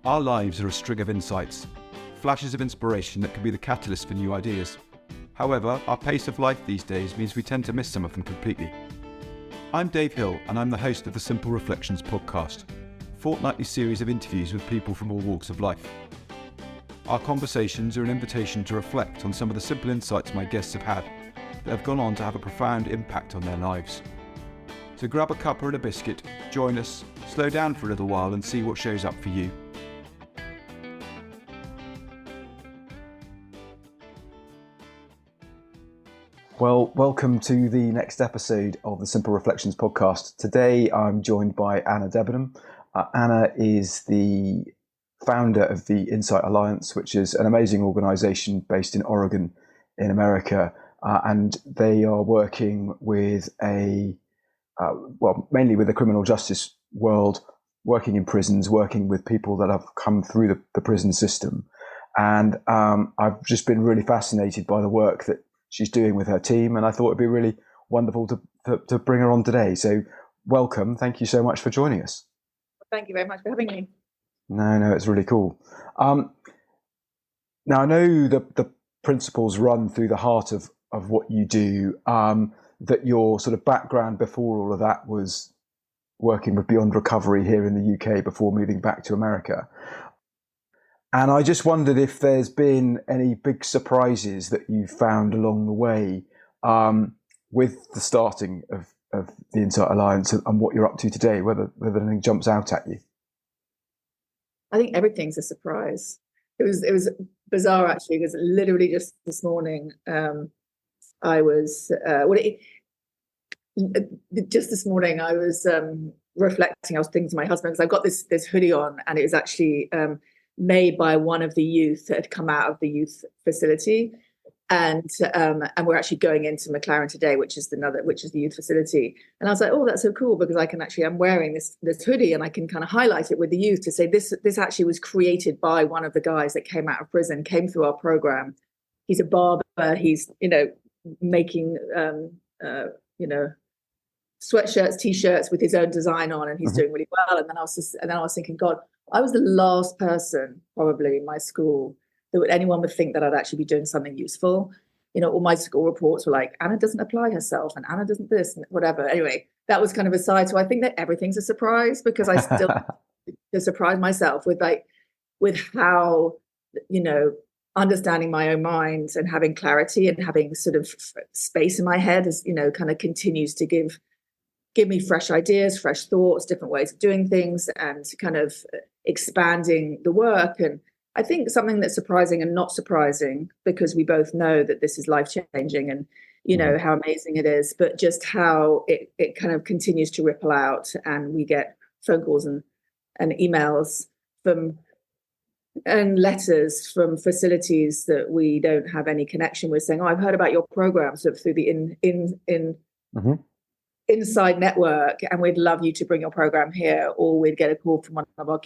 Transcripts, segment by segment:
Our lives are a string of insights, flashes of inspiration that can be the catalyst for new ideas. However, our pace of life these days means we tend to miss some of them completely. I'm Dave Hill, and I'm the host of the Simple Reflections podcast, a fortnightly series of interviews with people from all walks of life. Our conversations are an invitation to reflect on some of the simple insights my guests have had that have gone on to have a profound impact on their lives. So grab a cuppa and a biscuit, join us, slow down for a little while and see what shows up for you. Well, welcome to the next episode of the Simple Reflections podcast. Today I'm joined by Anna Debenham. Anna is the founder of the Insight Alliance, which is an amazing organisation based in Oregon in America. And they are working with mainly with the criminal justice world, working in prisons, working with people that have come through the prison system. And I've just been really fascinated by the work that she's doing with her team, and I thought it'd be really wonderful to bring her on today. So welcome. Thank you so much for joining us. Thank you very much for having me. No, it's really cool. Now, I know the principles run through the heart of what you do, that your sort of background before all of that was working with Beyond Recovery here in the UK before moving back to America. And I just wondered if there's been any big surprises that you found along the way with the starting of the Insight Alliance and what you're up to today, whether anything jumps out at you. I think everything's a surprise. It was bizarre, actually, because literally just this morning, reflecting. I was thinking to my husband, because I've got this hoodie on, and it was actually made by one of the youth that had come out of the youth facility, and we're actually going into McLaren today, which is the youth facility. And I was like, oh, that's so cool, because I'm wearing this hoodie, and I can kind of highlight it with the youth to say this actually was created by one of the guys that came out of prison, came through our program. He's a barber. He's making sweatshirts, t-shirts with his own design on, and he's doing really well. And then I was thinking, God, I was the last person probably in my school that anyone would think that I'd actually be doing something useful. All my school reports were like, Anna doesn't apply herself, and Anna doesn't this, and whatever. Anyway, that was kind of a side. So I think that everything's a surprise, because I still to surprise myself with how, understanding my own mind and having clarity and having sort of space in my head is, kind of continues to give me fresh ideas, fresh thoughts, different ways of doing things, and kind of expanding the work. And I think something that's surprising and not surprising, because we both know that this is life-changing and, how amazing it is, but just how it kind of continues to ripple out, and we get phone calls and emails and letters from facilities that we don't have any connection with, saying, oh, I've heard about your program sort of through the inside network, and we'd love you to bring your program here. Or we'd get a call from one of our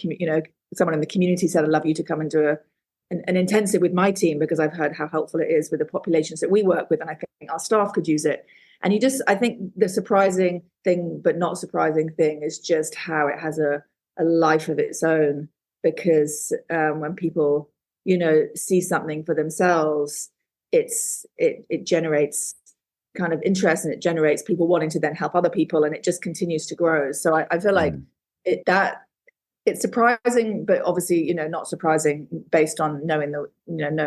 someone in the community said, I'd love you to come and do an intensive with my team, because I've heard how helpful it is with the populations that we work with, and I think our staff could use it. And I think the surprising thing, but not surprising thing, is just how it has a life of its own, because when people, see something for themselves, it generates kind of interest, and it generates people wanting to then help other people, and it just continues to grow. So I feel like it's surprising, but obviously, not surprising based on knowing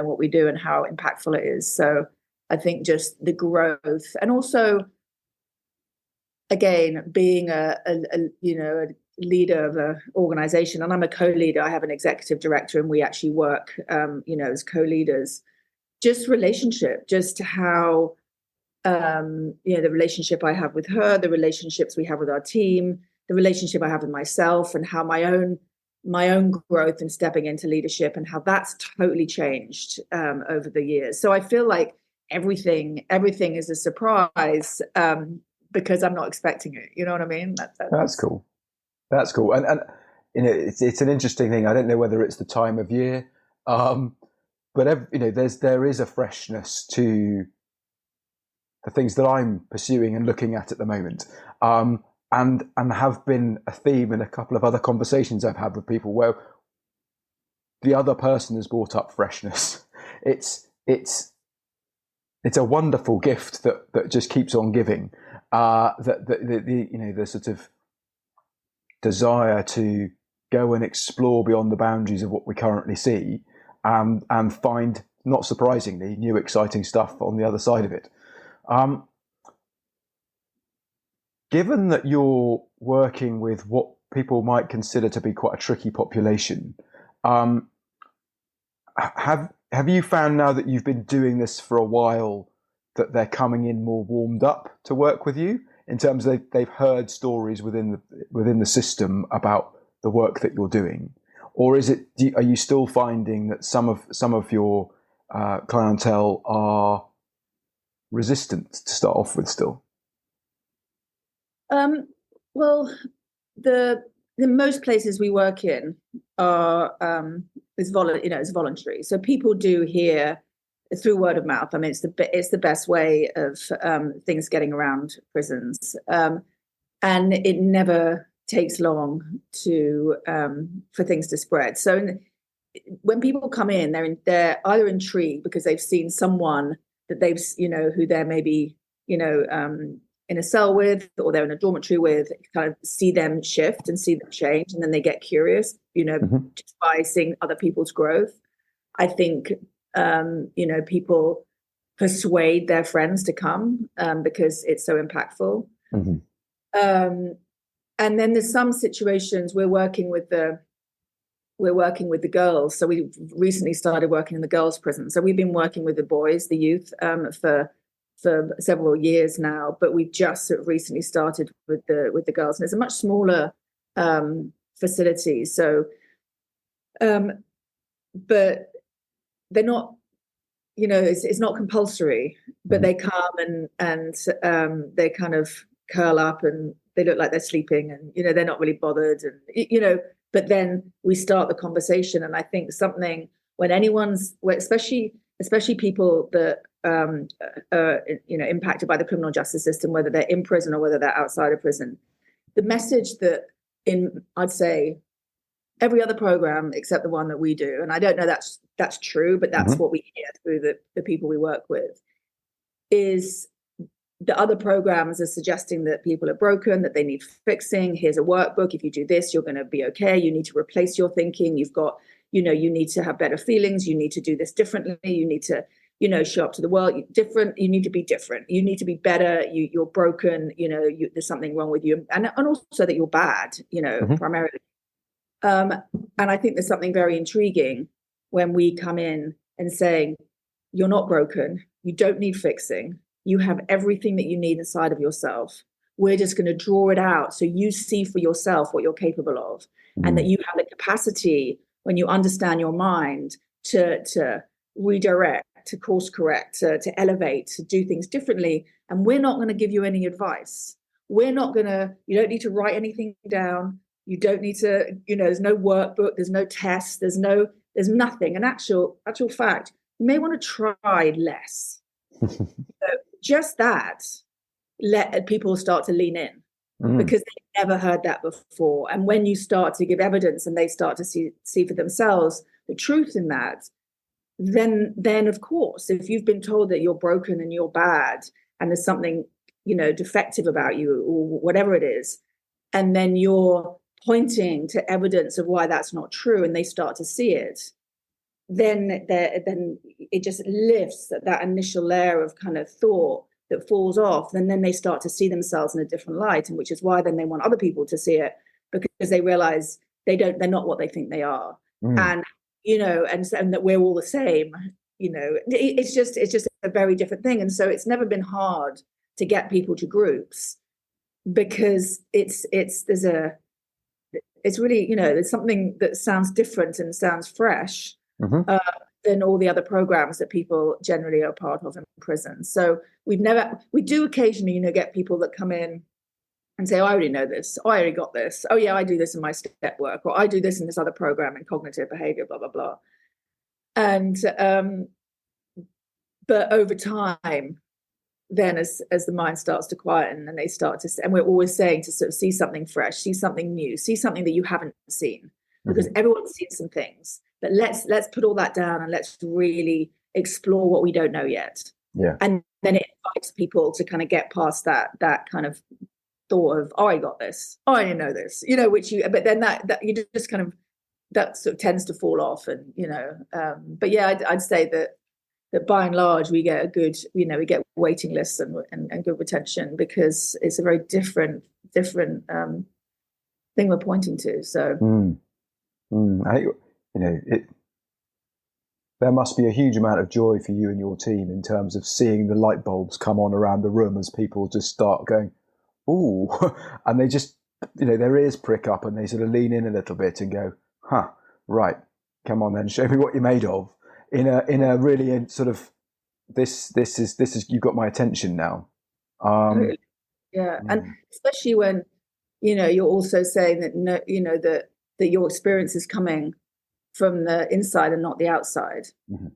what we do and how impactful it is. So I think just the growth, and also, again, being a leader of an organization, and I'm a co-leader. I have an executive director, and we actually work, as co-leaders. Just relationship, just how, the relationship I have with her, the relationships we have with our team, the relationship I have with myself, and how my own growth and stepping into leadership, and how that's totally changed over the years. So I feel like everything is a surprise, because I'm not expecting it. You know what I mean? That's cool. That's cool. And it's an interesting thing. I don't know whether it's the time of year, but there is a freshness to the things that I'm pursuing and looking at the moment, and have been a theme in a couple of other conversations I've had with people, where the other person has brought up freshness. It's a wonderful gift that just keeps on giving. The sort of desire to go and explore beyond the boundaries of what we currently see, and find, not surprisingly, new exciting stuff on the other side of it. Given that you're working with what people might consider to be quite a tricky population, have you found, now that you've been doing this for a while, that they're coming in more warmed up to work with you, in terms of they've heard stories within the system about the work that you're doing? Or are you still finding that some of your clientele are resistant to start off with still? Well, the most places we work in are is voluntary. So people do hear through word of mouth. I mean, it's the best way of things getting around prisons, and it never takes long for things to spread. So when people come in, they're either intrigued because they've seen someone that they've who they're maybe in a cell with, or they're in a dormitory with, kind of see them shift and see them change, and then they get curious, just by seeing other people's growth. I think people persuade their friends to come because it's so impactful. And then there's some situations we're working with the girls. So we recently started working in the girls' prison. So we've been working with the boys, the youth, for several years now, but we've just recently started with the girls, and it's a much smaller facility. So, but they're not, it's not compulsory, but they come and they kind of curl up and they look like they're sleeping, and they're not really bothered, and but then we start the conversation. And I think something, when especially people that impacted by the criminal justice system, whether they're in prison or whether they're outside of prison, the message that I'd say every other program except the one that we do, and I don't know that's true, but that's what we hear through the people we work with, is the other programs are suggesting that people are broken, that they need fixing. Here's a workbook. If you do this, you're going to be okay. You need to replace your thinking. You've got, you need to have better feelings. You need to do this differently. You need to, show up to the world different. You need to be different. You need to be better. You're broken. There's something wrong with you, and also that you're bad. Primarily. And I think there's something very intriguing when we come in and saying, you're not broken. You don't need fixing. You have everything that you need inside of yourself. We're just going to draw it out so you see for yourself what you're capable of, and that you have the capacity, when you understand your mind, to redirect, to course correct, to elevate, to do things differently. And we're not going to give you any advice. You don't need to write anything down. You don't need to, there's no workbook, there's no test, there's nothing. In actual fact, you may want to try less. Just that, let people start to lean in, because they've never heard that before. And when you start to give evidence and they start to see for themselves the truth in that, then of course, if you've been told that you're broken and you're bad and there's something, defective about you or whatever it is, and then you're pointing to evidence of why that's not true, and they start to see it, then it just lifts that initial layer of kind of thought that falls off, and then they start to see themselves in a different light, and which is why then they want other people to see it, because they realize they're not what they think they are. And and that we're all the same. It's just a very different thing. And so it's never been hard to get people to groups, because it's really, there's something that sounds different and sounds fresh than all the other programs that people generally are part of in prison. So we do occasionally, get people that come in and say, oh, I already know this. Oh, I already got this. Oh yeah, I do this in my step work, or I do this in this other program in cognitive behavior, blah, blah, blah. And, but over time, then as the mind starts to quieten and they start to, and we're always saying to sort of see something fresh, see something new, see something that you haven't seen, because everyone's seen some things. but let's put all that down and let's really explore what we don't know yet. Yeah. And then it invites people to kind of get past that kind of thought of, oh, I got this, oh, I didn't know this, but then that you just kind of, that sort of tends to fall off. And but yeah, I'd say that by and large we get a good, we get waiting lists and good retention, because it's a very different thing we're pointing to. So there must be a huge amount of joy for you and your team in terms of seeing the light bulbs come on around the room as people just start going, ooh, and they just, their ears prick up and they sort of lean in a little bit and go, huh, right, come on then, show me what you're made of, in a really sort of, this is you've got my attention now. Yeah, and especially when you're also saying that that your experience is coming from the inside and not the outside. Mm-hmm.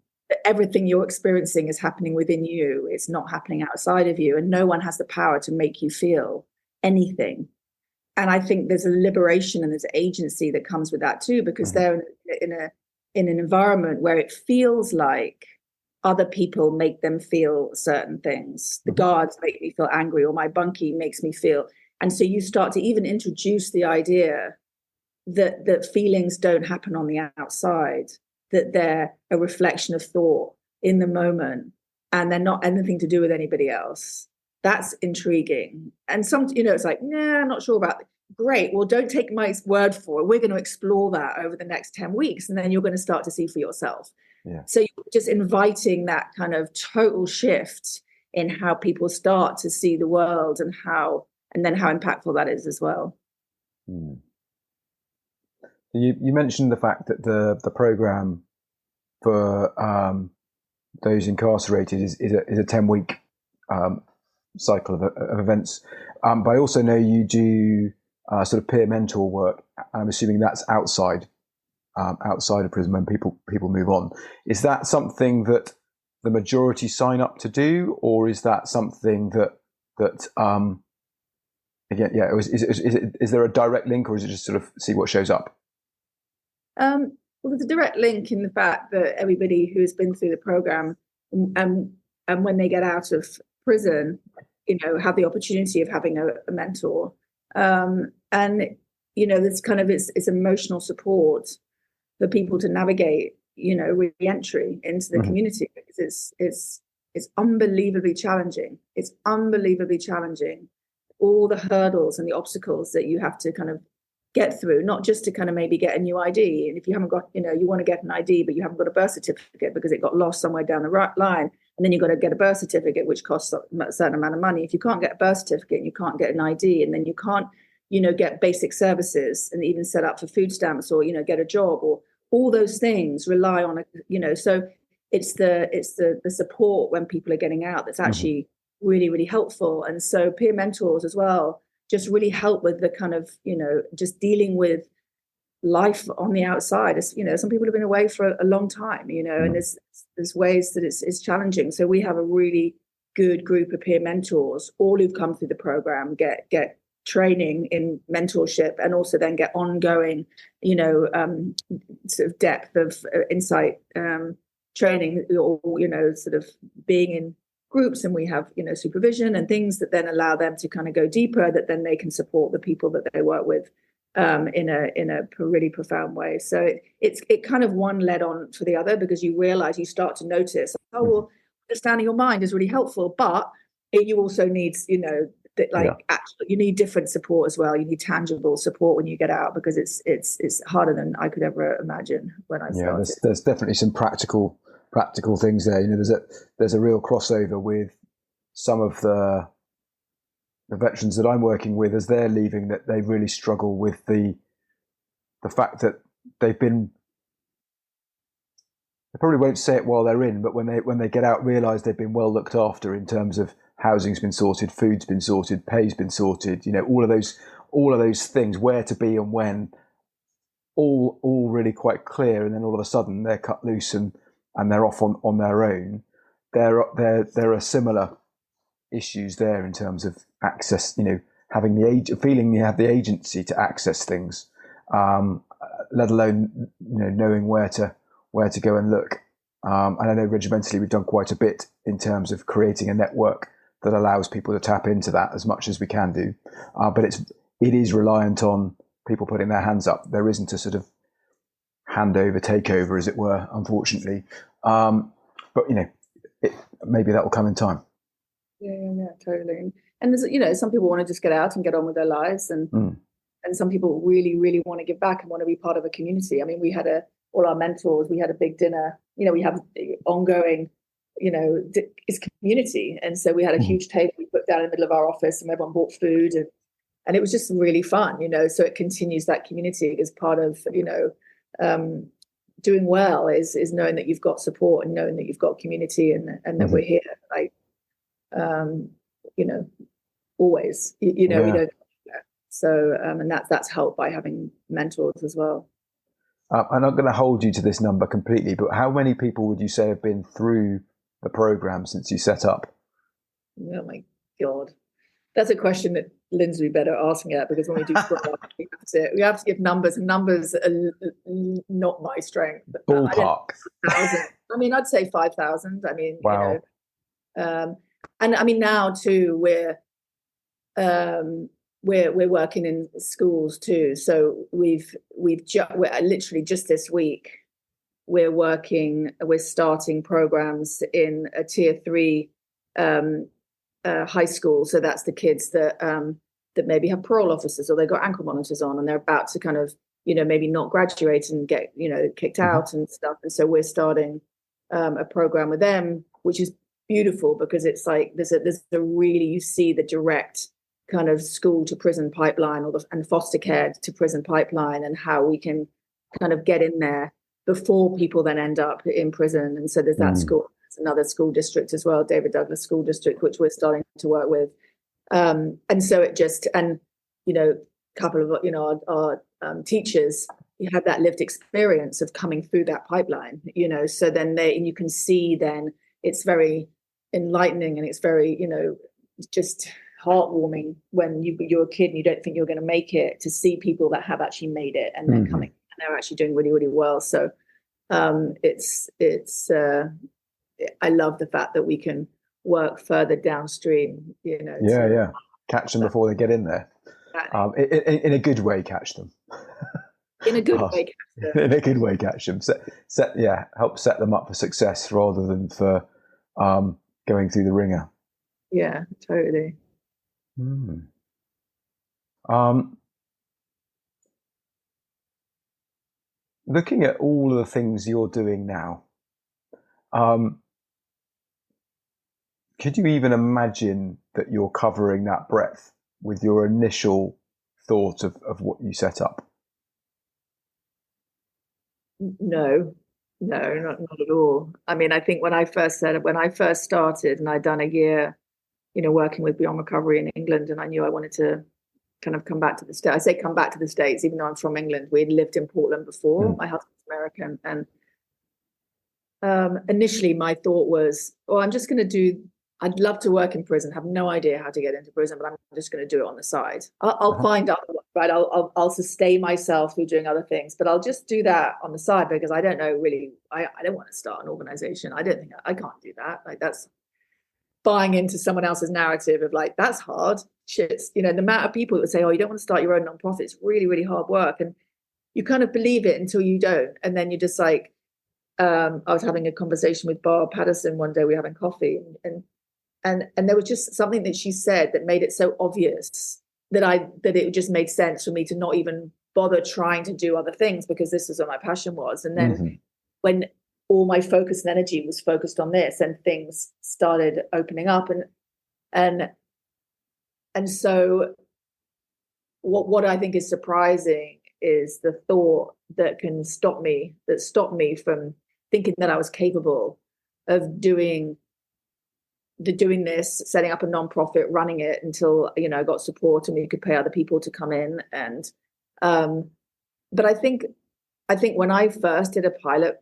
Everything you're experiencing is happening within you. It's not happening outside of you, and no one has the power to make you feel anything. And I think there's a liberation and there's agency that comes with that too, because they're in an environment where it feels like other people make them feel certain things. The guards make me feel angry, or my bunkie makes me feel. And so you start to even introduce the idea that feelings don't happen on the outside, that they're a reflection of thought in the moment, and they're not anything to do with anybody else. That's intriguing. And it's like, nah, I'm not sure about it. Great. Well, don't take my word for it. We're going to explore that over the next 10 weeks. And then you're going to start to see for yourself. Yeah. So you're just inviting that kind of total shift in how people start to see the world, and then how impactful that is as well. Mm. You mentioned the fact that the program for those incarcerated is a 10-week cycle of events. But I also know you do sort of peer mentor work. I'm assuming that's outside of prison when people move on. Is that something that the majority sign up to do, or is that something that again, yeah, is there a direct link, or is it just sort of see what shows up? Well, there's a direct link in the fact that everybody who has been through the program and when they get out of prison, have the opportunity of having a mentor. And this kind of it's emotional support for people to navigate, re-entry into the community, because it's unbelievably challenging. It's unbelievably challenging. All the hurdles and the obstacles that you have to kind of get through, not just to kind of maybe get a new ID. And if you haven't got, you want to get an ID, but you haven't got a birth certificate because it got lost somewhere down the right line. And then you've got to get a birth certificate, which costs a certain amount of money. If you can't get a birth certificate, you can't get an ID, and then you can't, get basic services and even set up for food stamps, or, get a job, or all those things rely on, so it's the support when people are getting out that's actually really, really helpful. And so peer mentors as well just really help with the kind of, just dealing with life on the outside. As some people have been away for a long time, and there's ways that it's challenging. So we have a really good group of peer mentors, all who've come through the program, get training in mentorship, and also then get ongoing, sort of depth of insight training, or, sort of being in groups. And we have, supervision and things that then allow them to kind of go deeper, that then they can support the people that they work with in a really profound way. So it kind of one led on for the other, because you realize, you start to notice, understanding your mind is really helpful, but you also need, actually, you need different support as well. You need tangible support when you get out, because it's harder than I could ever imagine when I started. There's definitely some practical things there. There's a real crossover with some of the veterans that I'm working with as they're leaving, that they really struggle with the fact that they probably won't say it while they're in, but when they get out, realize they've been well looked after in terms of housing's been sorted, food's been sorted, pay's been sorted, all of those things, where to be and when, all really quite clear. And then all of a sudden they're cut loose and they're off on their own. There are similar issues there in terms of access, having feeling you have the agency to access things. let alone knowing where to go and look. And I know regimentally we've done quite a bit in terms of creating a network that allows people to tap into that as much as we can do. But it is reliant on people putting their hands up. There isn't a sort of handover, takeover, as it were, unfortunately. But maybe that will come in time. Yeah, totally. And there's, some people want to just get out and get on with their lives, and some people really, really want to give back and want to be part of a community. I mean, we had all our mentors. We had a big dinner. We have ongoing, it's community, and so we had a huge table we put down in the middle of our office, and everyone bought food, and it was just really fun. So it continues that community as part of doing well is knowing that you've got support and knowing that you've got community and that we're here, like always, we don't. So and that's helped by having mentors as well. I'm not going to hold you to this number completely, but how many people would you say have been through the program since you set up? Oh my God, that's a question that Lynn's would be better asking at, because when we do we have to give numbers, and numbers are not my strength. Ballpark. I mean, I'd say 5,000. I mean, wow. And I mean, now too, we're working in schools too. So we're literally just this week we're starting programs in a tier 3 high school. So that's the kids that maybe have parole officers, or they've got ankle monitors on, and they're about to kind of maybe not graduate and get kicked out and stuff. And so we're starting a program with them, which is beautiful, because it's like there's a really, you see the direct kind of school to prison pipeline, and foster care to prison pipeline, and how we can kind of get in there before people then end up in prison. And so there's that school. There's another school district as well, David Douglas School District, which we're starting to work with. And so it just, and a couple of our teachers, you have that lived experience of coming through that pipeline. So then you can see, then it's very enlightening, and it's very just heartwarming when you're a kid and you don't think you're going to make it, to see people that have actually made it, and they're coming, and they're actually doing really, really well. So it's I love the fact that we can work further downstream, catch them before they get in there. In a good way, catch them. In a good way, catch them. In a good way, catch them. Help set them up for success rather than for going through the ringer. Yeah, totally. Looking at all of the things you're doing now, could you even imagine that you're covering that breadth with your initial thought of what you set up? No, not at all. I mean, I think when I first started, and I'd done a year, working with Beyond Recovery in England, and I knew I wanted to kind of come back to the States. I say come back to the States, even though I'm from England. We'd lived in Portland before. My husband's American. And initially my thought was, I'd love to work in prison, have no idea how to get into prison, but I'm just going to do it on the side. I'll find out, right? I'll sustain myself through doing other things, but I'll just do that on the side, because I don't know really, I don't want to start an organization. I don't think I can't do that. Like, that's buying into someone else's narrative of like, that's hard. Shit. The amount of people that say, oh, you don't want to start your own nonprofit. It's really, really hard work. And you kind of believe it until you don't. And then you're just like, I was having a conversation with Barb Patterson one day. We were having coffee, and there was just something that she said that made it so obvious that it just made sense for me to not even bother trying to do other things, because this was what my passion was. And then when all my focus and energy was focused on this, and things started opening up, and so what I think is surprising is the thought that stopped me from thinking that I was capable of doing this, setting up a nonprofit, running it until I got support and we could pay other people to come in. And but I think when I first did a pilot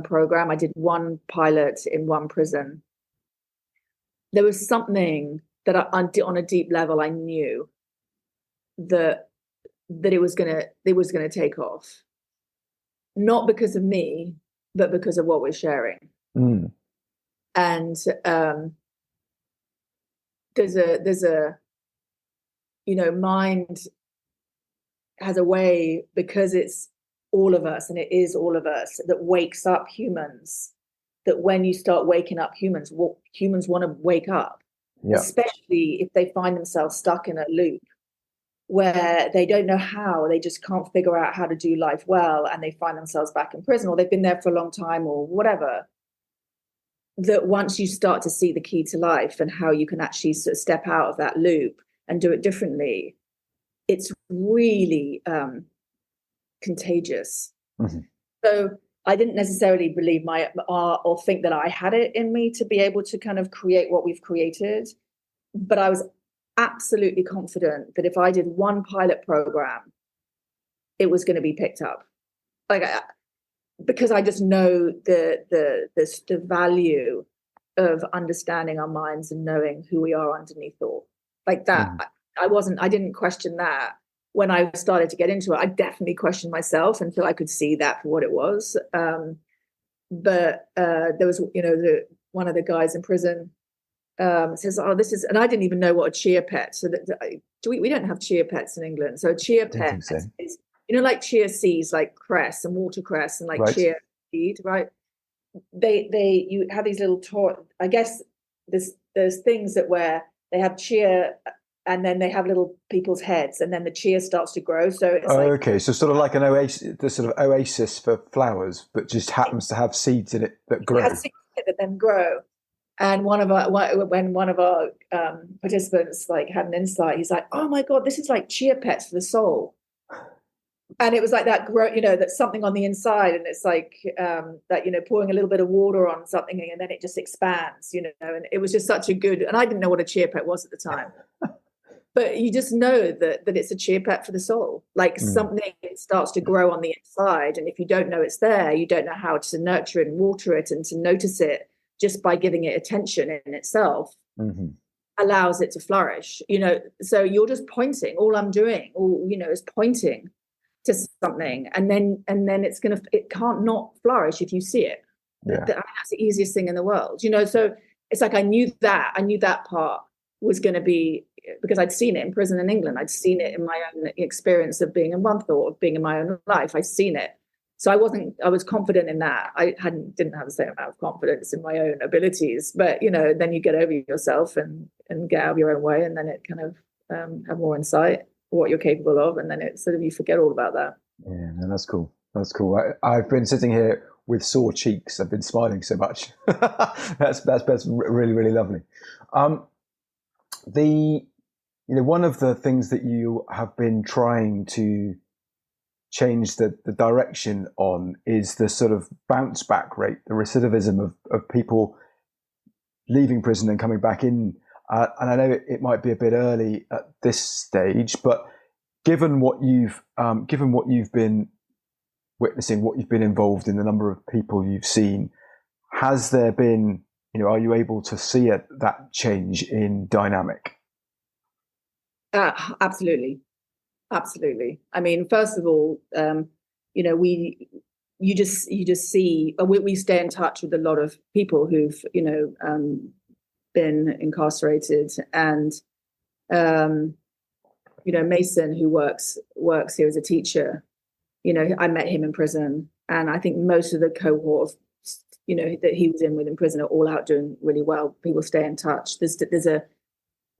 program, I did one pilot in one prison. There was something that on a deep level I knew that it was gonna take off. not because of me, but because of what we're sharing. And there's a mind has a way, because it's all of us, and it is all of us, that wakes up humans, that when you start waking up humans, humans want to wake up, especially if they find themselves stuck in a loop where they don't know how, they just can't figure out how to do life well, and they find themselves back in prison, or they've been there for a long time, or whatever. That once you start to see the key to life and how you can actually sort of step out of that loop and do it differently, it's really contagious. So I didn't necessarily believe or think that I had it in me to be able to kind of create what we've created, but I was absolutely confident that if I did one pilot program, it was going to be picked up. Because I just know the value of understanding our minds and knowing who we are underneath all like that. I didn't question that when I started to get into it. I definitely questioned myself until I could see that for what it was. But there was, one of the guys in prison says, "Oh, this is," and I didn't even know what a chia pet. So we don't have chia pets in England. So a chia pet is, like chia seeds, like cress and watercress and like chia seed, right? You have these little I guess there's things where they have chia, and then they have little people's heads, and then the chia starts to grow. So it's okay, so sort of like an oasis, the sort of oasis for flowers, but just happens to have seeds in it that grow. It has seeds in it that then grow. And when one of our participants had an insight, he's like, "Oh my God, this is like chia pets for the soul." And it was like that grow, that's something on the inside, and it's like that, pouring a little bit of water on something, and then it just expands, and it was just such a good. And I didn't know what a chia pet was at the time, but you just know that it's a chia pet for the soul. Like something starts to grow on the inside, and if you don't know it's there, you don't know how to nurture it and water it and to notice it. Just by giving it attention in itself allows it to flourish, so you're just pointing. All I'm doing, is pointing to something, and then it can't not flourish if you see it. That's the easiest thing in the world, so it's like I knew that part was going to be, because I'd seen it in prison in England. I'd seen it in my own experience of being in one thought, of being in my own life. I'd seen it. So I was confident in that. I didn't have the same amount of confidence in my own abilities, but then you get over yourself and get out of your own way, and then it kind of have more insight what you're capable of, and then it sort of, you forget all about that. Yeah, no, that's cool. That's cool. I've been sitting here with sore cheeks. I've been smiling so much. That's really, really lovely. One of the things that you have been trying to change the direction on is the sort of bounce back rate, the recidivism of people leaving prison and coming back in. And I know it might be a bit early at this stage, but given what you've been witnessing, what you've been involved in, the number of people you've seen, has there been, are you able to see that change in dynamic? Absolutely. I mean, first of all, you just see, we stay in touch with a lot of people who've, been incarcerated, and, Mason, who works here as a teacher, I met him in prison, and I think most of the cohort of, that he was in with in prison are all out doing really well. People stay in touch.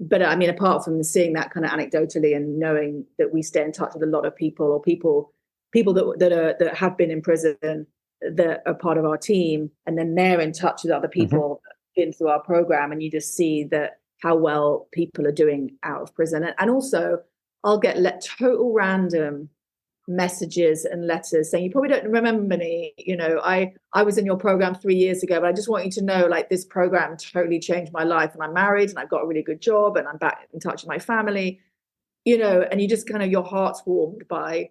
But I mean, apart from seeing that kind of anecdotally and knowing that we stay in touch with a lot of people, or people that have been in prison that are part of our team, and then they're in touch with other people that have been through our program, and you just see that how well people are doing out of prison. And also, I'll get total random messages and letters saying, "You probably don't remember me, I was in your program 3 years ago, but I just want you to know, like, this program totally changed my life, and I'm married, and I've got a really good job, and I'm back in touch with my family," and you just kind of, your heart's warmed by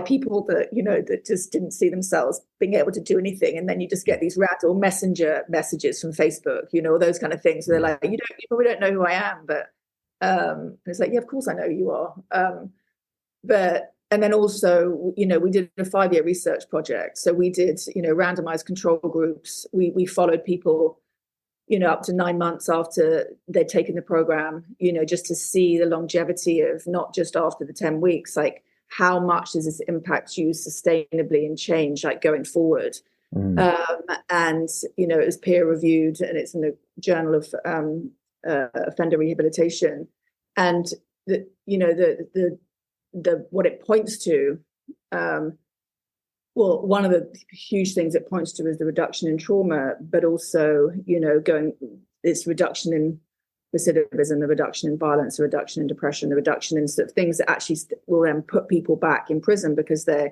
people that, that just didn't see themselves being able to do anything. And then you just get these random messenger messages from Facebook, those kind of things. So they're like, you probably don't know who I am, but and it's like, yeah, of course I know who you are. But and then also, we did a 5-year research project. So we did, randomized control groups. We followed people, up to 9 months after they'd taken the program, just to see the longevity of not just after the 10 weeks, like how much does this impact you sustainably and change, like going forward. And, it was peer reviewed, and it's in the Journal of Offender Rehabilitation. And the what it points to, one of the huge things it points to is the reduction in trauma, but also, it's reduction in recidivism, the reduction in violence, the reduction in depression, the reduction in sort of things that actually will then put people back in prison because of,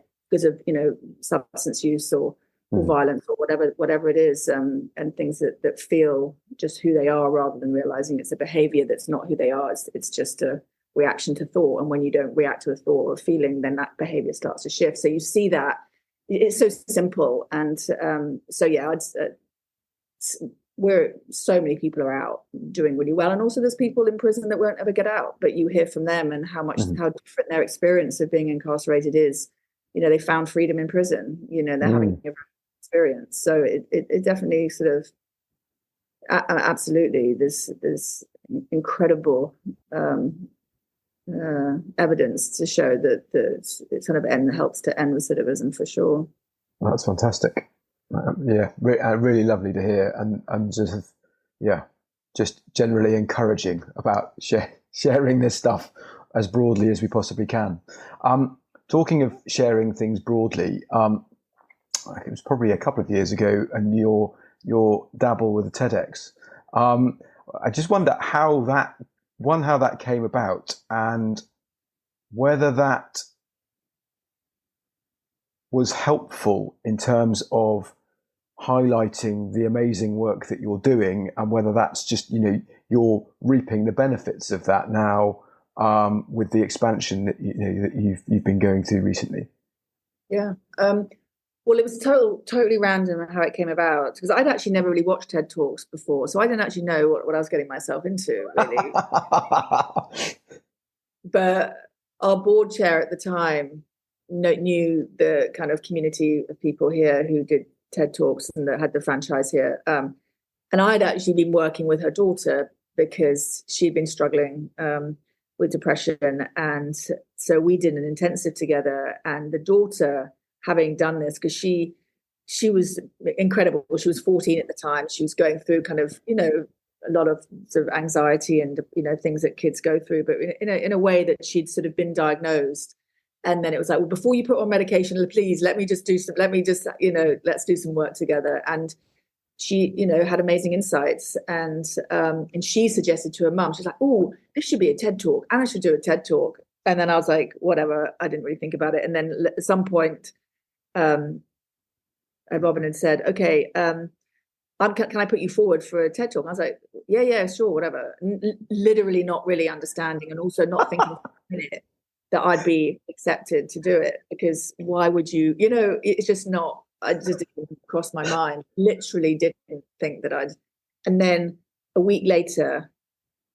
substance use or violence or whatever it is, and things that feel just who they are rather than realizing it's a behavior that's not who they are. It's just a reaction to thought. And when you don't react to a thought or a feeling, then that behavior starts to shift. So you see that it's so simple. And where so many people are out doing really well. And also there's people in prison that won't ever get out, but you hear from them and how different their experience of being incarcerated is. They found freedom in prison, they're having a experience. So it definitely sort of, absolutely, there's incredible evidence to show that it sort of helps to end recidivism for sure. Well, that's fantastic. Really lovely to hear, and just generally encouraging about sharing this stuff as broadly as we possibly can. Talking of sharing things broadly, it was probably a couple of years ago, and your dabble with the TEDx. I just wonder how that came about, and whether that was helpful in terms of highlighting the amazing work that you're doing, and whether that's just, you're reaping the benefits of that now, with the expansion that that you've been going through recently. Yeah. Well, it was totally random how it came about, because I'd actually never really watched TED Talks before, so I didn't actually know what I was getting myself into, really. But our board chair at the time knew the kind of community of people here who did TED Talks and that had the franchise here. And I'd actually been working with her daughter because she'd been struggling with depression. And so we did an intensive together, and the daughter, having done this, because she was incredible. She was 14 at the time. She was going through kind of, a lot of sort of anxiety and, things that kids go through, but in a way that she'd sort of been diagnosed. And then it was like, well, before you put on medication, please let's do some work together. And she, had amazing insights. And she suggested to her mum, she's like, oh, this should be a TED Talk. Anna should do a TED Talk. And then I was like, whatever, I didn't really think about it. And then at some point, Robin had said, okay, can I put you forward for a TED Talk? And I was like, yeah, sure, whatever. Literally not really understanding, and also not thinking for a minute that I'd be accepted to do it, because why would you, it's just not, I just didn't cross my mind, literally didn't think that and then a week later,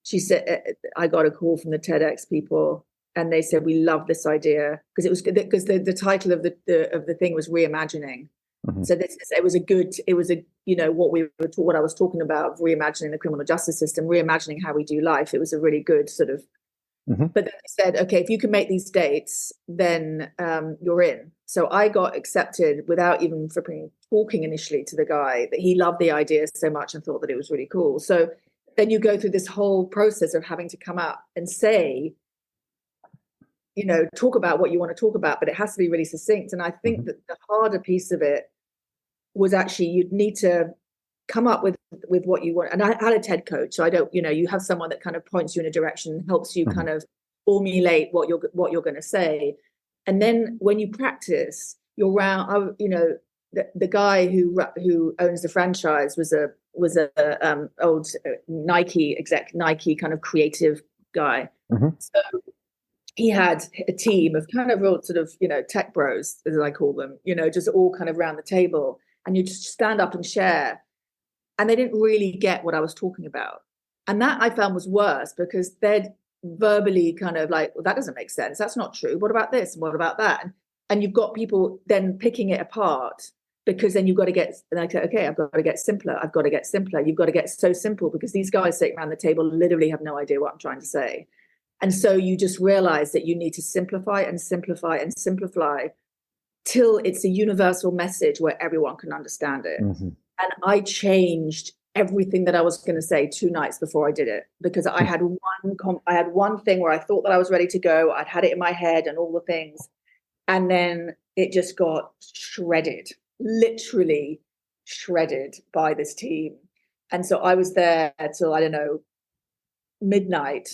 she said, I got a call from the TEDx people, and they said, we love this idea, because the title of the thing was reimagining. Mm-hmm. So it was what I was talking about, reimagining the criminal justice system, reimagining how we do life. It was a really good sort of, but then they said, okay, if you can make these dates, then you're in. So I got accepted without even talking initially to the guy, that he loved the idea so much and thought that it was really cool. So then you go through this whole process of having to come up and say, talk about what you want to talk about, but it has to be really succinct. And I think that the harder piece of it was actually, you'd need to come up with what you want. And I had a TED coach, so I don't, you have someone that kind of points you in a direction, helps you kind of formulate what you're going to say. And then when you practice, you're around, the guy who owns the franchise was a old Nike exec, Nike kind of creative guy. So he had a team of kind of real sort of, tech bros, as I call them, just all kind of around the table, and you just stand up and share. And they didn't really get what I was talking about. And that I found was worse, because they'd verbally kind of like, well, that doesn't make sense. That's not true. What about this? What about that? And you've got people then picking it apart, because then you've got to get, like, okay, I've got to get simpler. I've got to get simpler. You've got to get so simple, because these guys sitting around the table literally have no idea what I'm trying to say. And so you just realize that you need to simplify and simplify and simplify till it's a universal message where everyone can understand it. And I changed everything that I was going to say 2 nights before I did it, because I had one thing where I thought that I was ready to go. I'd had it in my head and all the things. And then it just got shredded, literally shredded by this team. And so I was there till, I don't know, midnight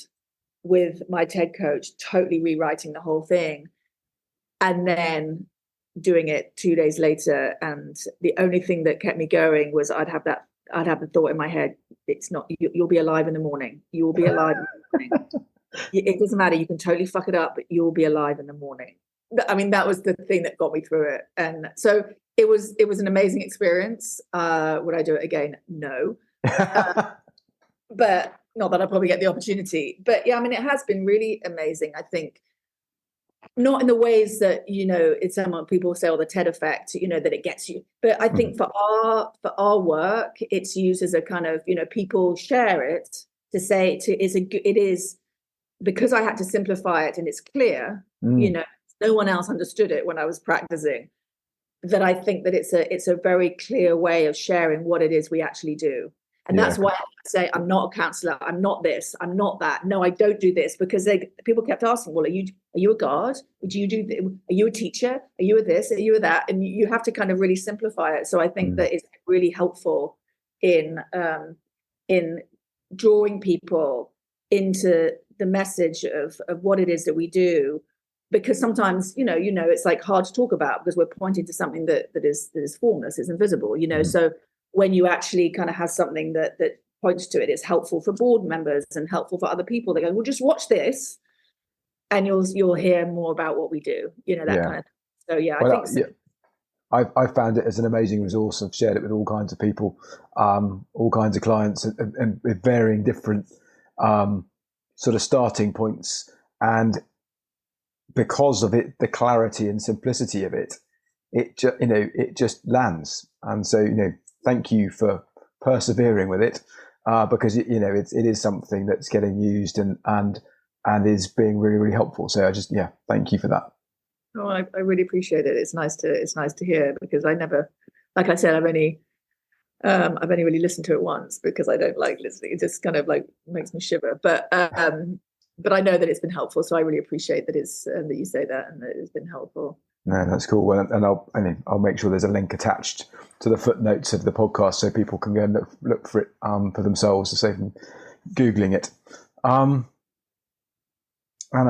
with my TED coach, totally rewriting the whole thing. And then doing it 2 days later. And the only thing that kept me going was I'd have the thought in my head, it's not, you'll be alive in the morning. You will be alive in the morning. It doesn't matter. You can totally fuck it up, but you'll be alive in the morning. I mean, that was the thing that got me through it. And so it was an amazing experience. Would I do it again? No. But not that I probably get the opportunity. But yeah, I mean, it has been really amazing. I think not in the ways that, it's someone people say, the TED effect, that it gets you. But I think for our work, it's used as a kind of, people share it to say it is because I had to simplify it and it's clear, no one else understood it when I was practicing, that I think that it's a very clear way of sharing what it is we actually do. And that's why I say I'm not a counselor, I'm not this, I'm not that. No, I don't do this, because people kept asking, well, are you a guard? Do you do? Are you a teacher? Are you a this? Are you a that? And you have to kind of really simplify it. So I think that it's really helpful in drawing people into the message of what it is that we do. Because sometimes, it's like hard to talk about because we're pointing to something that is formless, is invisible, So when you actually kind of have something that points to it, it's helpful for board members and helpful for other people. They go, well, just watch this, and you'll hear more about what we do. Kind of thing. So yeah, well, I think so. I found it as an amazing resource. I've shared it with all kinds of people, all kinds of clients, and with varying different sort of starting points. And because of it, the clarity and simplicity of it, it just lands. And so, thank you for persevering with it, because it is something that's getting used and is being really, really helpful. So thank you for that. Oh, I really appreciate it. It's nice to hear, because I never, like I said, I've only really listened to it once because I don't like listening. It just kind of like makes me shiver. But I know that it's been helpful. So I really appreciate that that you say that and that it's been helpful. No, that's cool. Well, and I'll make sure there's a link attached to the footnotes of the podcast so people can go and look for it for themselves, to save them Googling it. Anna,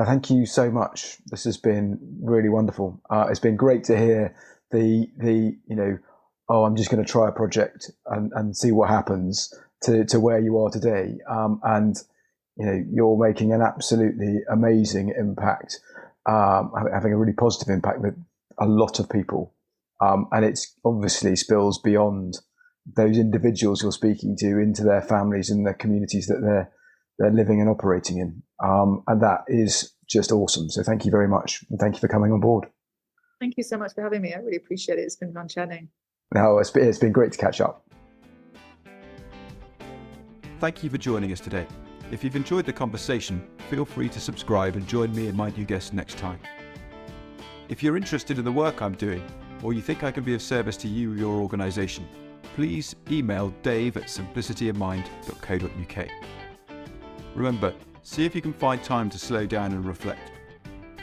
thank you so much. This has been really wonderful. It's been great to hear I'm just going to try a project and see what happens to where you are today. And you're making an absolutely amazing impact. Having a really positive impact with a lot of people. And it's obviously spills beyond those individuals you're speaking to into their families and their communities that they're living and operating in. And that is just awesome. So thank you very much. And thank you for coming on board. Thank you so much for having me. I really appreciate it. It's been fun chatting. No, it's been great to catch up. Thank you for joining us today. If you've enjoyed the conversation, feel free to subscribe and join me and my new guest next time. If you're interested in the work I'm doing, or you think I can be of service to you or your organisation, please email dave@simplicityofmind.co.uk. Remember, see if you can find time to slow down and reflect.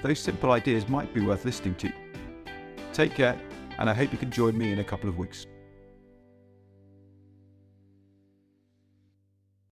Those simple ideas might be worth listening to. Take care, and I hope you can join me in a couple of weeks.